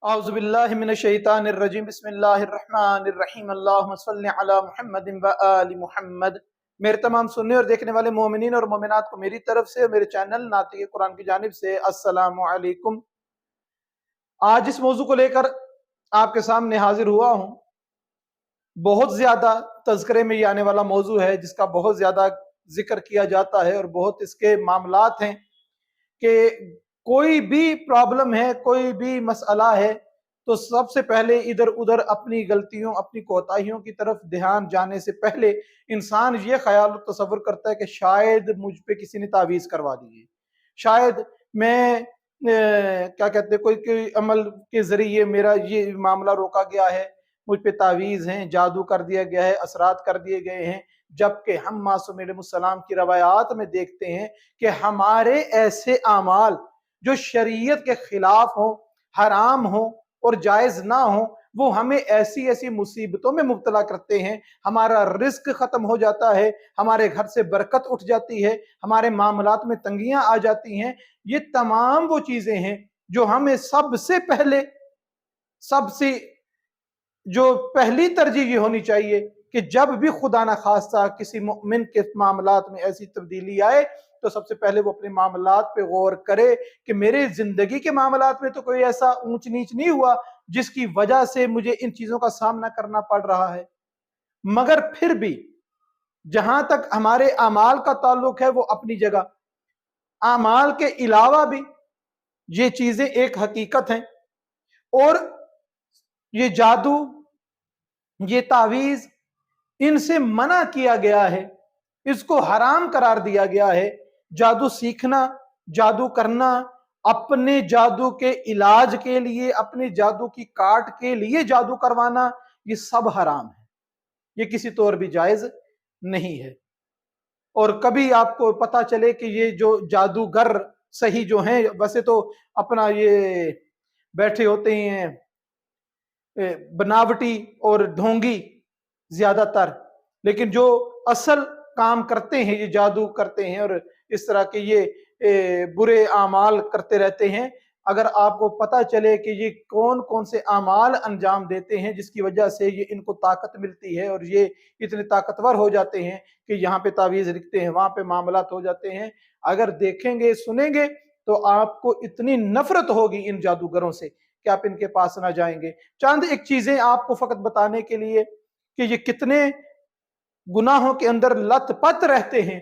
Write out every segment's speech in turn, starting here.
اعوذ باللہ من الشیطان الرجیم بسم اللہ الرحمن الرحیم اللہم صلی علی محمد و آل محمد۔ میرے تمام سننے اور دیکھنے والے مومنین اور مومنات کو میری طرف سے اور میرے چینل ناطق قرآن کی جانب سے السلام علیکم۔ آج اس موضوع کو لے کر آپ کے سامنے حاضر ہوا ہوں۔ بہت زیادہ تذکرے میں یہ آنے والا موضوع ہے جس کا بہت زیادہ ذکر کیا جاتا ہے اور بہت اس کے معاملات ہیں کہ کوئی بھی پرابلم ہے، کوئی بھی مسئلہ ہے تو سب سے پہلے ادھر ادھر اپنی غلطیوں اپنی کوتاہیوں کی طرف دھیان جانے سے پہلے انسان یہ خیال و تصور کرتا ہے کہ شاید مجھ پہ کسی نے تعویذ کروا دی ہے، شاید میں کیا کہتے ہیں کوئی عمل کے ذریعے میرا یہ معاملہ روکا گیا ہے، مجھ پہ تعویذ ہیں، جادو کر دیا گیا ہے، اثرات کر دیے گئے ہیں۔ جبکہ ہم معصوم علیہ السلام کی روایات میں دیکھتے ہیں کہ ہمارے ایسے اعمال جو شریعت کے خلاف ہوں، حرام ہوں اور جائز نہ ہوں، وہ ہمیں ایسی ایسی مصیبتوں میں مبتلا کرتے ہیں، ہمارا رزق ختم ہو جاتا ہے، ہمارے گھر سے برکت اٹھ جاتی ہے، ہمارے معاملات میں تنگیاں آ جاتی ہیں۔ یہ تمام وہ چیزیں ہیں جو ہمیں سب سے جو پہلی ترجیح یہ ہونی چاہیے کہ جب بھی خدا نخواستہ کسی مؤمن کے معاملات میں ایسی تبدیلی آئے تو سب سے پہلے وہ اپنے معاملات پہ غور کرے کہ میرے زندگی کے معاملات میں تو کوئی ایسا اونچ نیچ نہیں ہوا جس کی وجہ سے مجھے ان چیزوں کا سامنا کرنا پڑ رہا ہے۔ مگر پھر بھی جہاں تک ہمارے اعمال کا تعلق ہے وہ اپنی جگہ، اعمال کے علاوہ بھی یہ چیزیں ایک حقیقت ہیں، اور یہ جادو، یہ تعویذ، ان سے منع کیا گیا ہے، اس کو حرام قرار دیا گیا ہے۔ جادو سیکھنا، جادو کرنا، اپنے جادو کے علاج کے لیے، اپنے جادو کی کاٹ کے لیے جادو کروانا، یہ سب حرام ہے، یہ کسی طور بھی جائز نہیں ہے۔ اور کبھی آپ کو پتا چلے کہ یہ جو جادوگر صحیح جو ہیں ویسے تو اپنا یہ بیٹھے ہوتے ہیں بناوٹی اور ڈھونگی زیادہ تر، لیکن جو اصل کام کرتے ہیں، یہ جادو کرتے ہیں اور اس طرح کے یہ برے اعمال کرتے رہتے ہیں، اگر آپ کو پتا چلے کہ یہ کون کون سے اعمال انجام دیتے ہیں جس کی وجہ سے یہ ان کو طاقت ملتی ہے اور یہ اتنے طاقتور ہو جاتے ہیں کہ یہاں پہ تعویذ لکھتے ہیں، وہاں پہ معاملات ہو جاتے ہیں، اگر دیکھیں گے سنیں گے تو آپ کو اتنی نفرت ہوگی ان جادوگروں سے کہ آپ ان کے پاس نہ جائیں گے۔ چند ایک چیزیں آپ کو فقط بتانے کے لیے کہ یہ کتنے گناہوں کے اندر لت پت رہتے ہیں،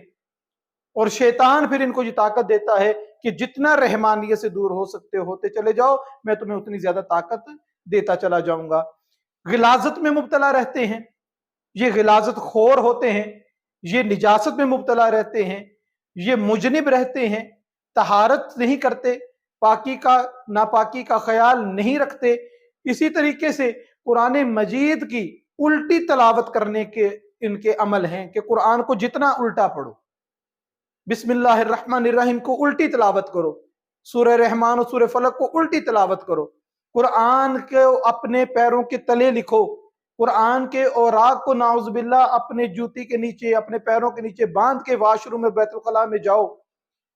اور شیطان پھر ان کو یہ طاقت دیتا ہے کہ جتنا رحمانیت سے دور ہو سکتے ہوتے چلے جاؤ، میں تمہیں اتنی زیادہ طاقت دیتا چلا جاؤں گا۔ غلاظت میں مبتلا رہتے ہیں، یہ غلاظت خور ہوتے ہیں، یہ نجاست میں مبتلا رہتے ہیں، یہ مجنب رہتے ہیں، طہارت نہیں کرتے، پاکی کا ناپاکی کا خیال نہیں رکھتے۔ اسی طریقے سے قرآن مجید کی الٹی تلاوت کرنے کے ان کے عمل ہیں کہ قرآن کو جتنا الٹا پڑھو، بسم اللہ الرحمن الرحیم کو الٹی تلاوت کرو، سورہ رحمان اور سورہ فلق کو الٹی تلاوت کرو، قرآن کو اپنے پیروں کے تلے لکھو، قرآن کے اوراق کو نعوذ باللہ اپنے جوتی کے نیچے، اپنے پیروں کے نیچے باندھ کے واش روم میں بیت الخلاء میں جاؤ۔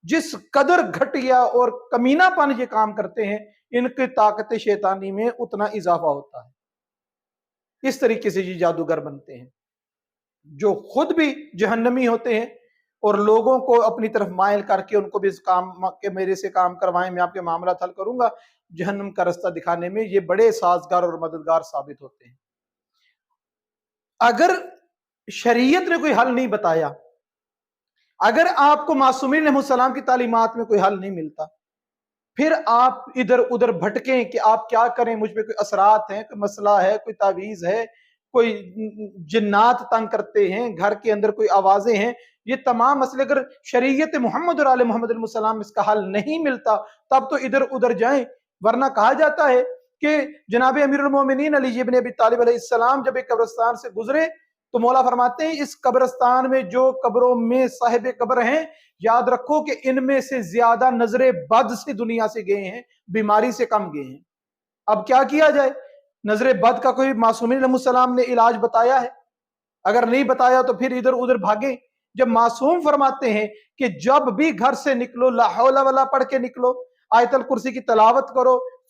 جس قدر گھٹیا اور کمینہ پن یہ کام کرتے ہیں، ان کی طاقت شیطانی میں اتنا اضافہ ہوتا ہے۔ اس طریقے سے یہ جادوگر بنتے ہیں جو خود بھی جہنمی ہوتے ہیں اور لوگوں کو اپنی طرف مائل کر کے ان کو بھی اس کام کہ میرے سے کام کروائیں، میں آپ کے معاملات حل کروں گا، جہنم کا رستہ دکھانے میں یہ بڑے سازگار اور مددگار ثابت ہوتے ہیں۔ اگر شریعت نے کوئی حل نہیں بتایا، اگر آپ کو معصومین علیہ السلام کی تعلیمات میں کوئی حل نہیں ملتا، پھر آپ ادھر ادھر بھٹکیں کہ آپ کیا کریں، مجھ پہ کوئی اثرات ہیں، کوئی مسئلہ ہے، کوئی تعویذ ہے، کوئی جنات تنگ کرتے ہیں، گھر کے اندر کوئی آوازیں ہیں، یہ تمام مسئلے اگر شریعت محمد اور آل محمد علیہ السلام اس کا حل نہیں ملتا تب تو ادھر ادھر جائیں۔ ورنہ کہا جاتا ہے کہ جناب امیر المومنین علی ابن ابی طالب علیہ السلام جب ایک قبرستان سے گزرے تو مولا فرماتے ہیں اس قبرستان میں جو قبروں میں صاحب قبر ہیں، یاد رکھو کہ ان میں سے زیادہ نظر بد سے دنیا سے گئے ہیں، بیماری سے کم گئے ہیں۔ اب کیا کیا جائے؟ نظر بد کا کوئی معصومین علیہ السلام نے علاج بتایا ہے؟ اگر نہیں بتایا تو پھر ادھر ادھر بھاگیں۔ جب معصوم فرماتے ہیں کہ جب بھی گھر سے نکلو لا حول ولا پڑھ کے نکلو، آیت الکرسی کی تلاوت کرو،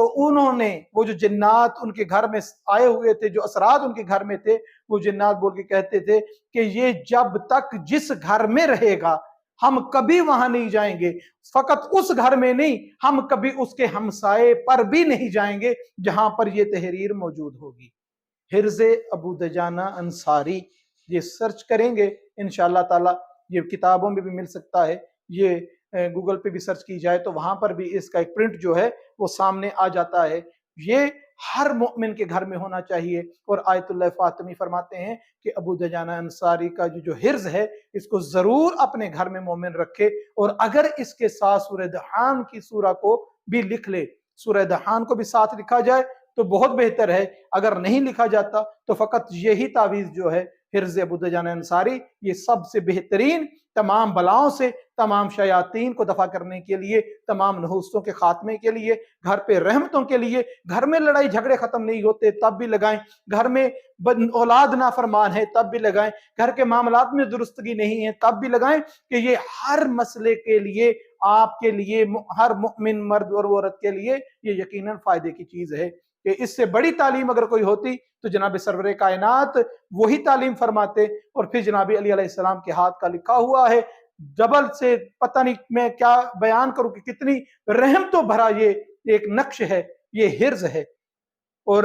تو انہوں نے وہ جو جنات ان کے گھر میں آئے ہوئے تھے، جو اسرات ان کے گھر میں تھے، وہ جنات بول کے کہتے تھے کہ یہ جب تک جس گھر میں رہے گا ہم کبھی وہاں نہیں جائیں گے، فقط اس گھر میں نہیں، ہم کبھی اس کے ہمسائے پر بھی نہیں جائیں گے جہاں پر یہ تحریر موجود ہوگی۔ حرز ابو دجانہ انصاری، یہ سرچ کریں گے انشاءاللہ تعالی، یہ کتابوں میں بھی مل سکتا ہے، یہ گوگل پہ بھی سرچ کی جائے تو وہاں پر بھی اس کا ایک پرنٹ جو ہے وہ سامنے آ جاتا ہے۔ یہ ہر مومن کے گھر میں ہونا چاہیے، اور آیت اللہ فاطمی فرماتے ہیں کہ ابو دجانہ انصاری کا جو حرز ہے اس کو ضرور اپنے گھر میں مومن رکھے، اور اگر اس کے ساتھ سورہ دحان کی سورہ کو بھی لکھ لے، سورہ دحان کو بھی ساتھ لکھا جائے تو بہت بہتر ہے، اگر نہیں لکھا جاتا تو فقط یہی تعویذ جو ہے حرز ابو دجانہ انصاری، یہ سب سے بہترین، تمام بلاؤں سے، تمام شیاطین کو دفع کرنے کے لیے، تمام نحوستوں کے خاتمے کے لیے، گھر پہ رحمتوں کے لیے، گھر میں لڑائی جھگڑے ختم نہیں ہوتے تب بھی لگائیں، گھر میں اولاد نافرمان ہے تب بھی لگائیں، گھر کے معاملات میں درستگی نہیں ہے تب بھی لگائیں، کہ یہ ہر مسئلے کے لیے، آپ کے لیے، ہر مؤمن مرد اور عورت کے لیے یہ یقیناً فائدے کی چیز ہے، کہ اس سے بڑی تعلیم اگر کوئی ہوتی تو جناب سرور کائنات وہی تعلیم فرماتے، اور پھر جناب علی علیہ السلام کے ہاتھ کا لکھا ہوا ہے، جبل سے پتہ نہیں میں کیا بیان کروں کہ کتنی رحم تو بھرا یہ ایک نقش ہے، یہ حرز ہے، اور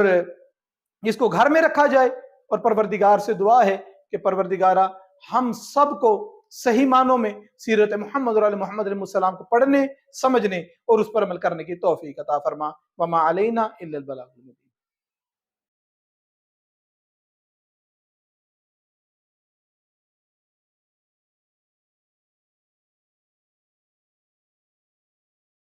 اس کو گھر میں رکھا جائے، اور پروردگار سے دعا ہے کہ پروردگارہ ہم سب کو صحیح معنوں میں سیرت محمد اور آل محمد علیہ السلام کو پڑھنے، سمجھنے اور اس پر عمل کرنے کی توفیق عطا فرما، وما علینا الا البلاغ المبین۔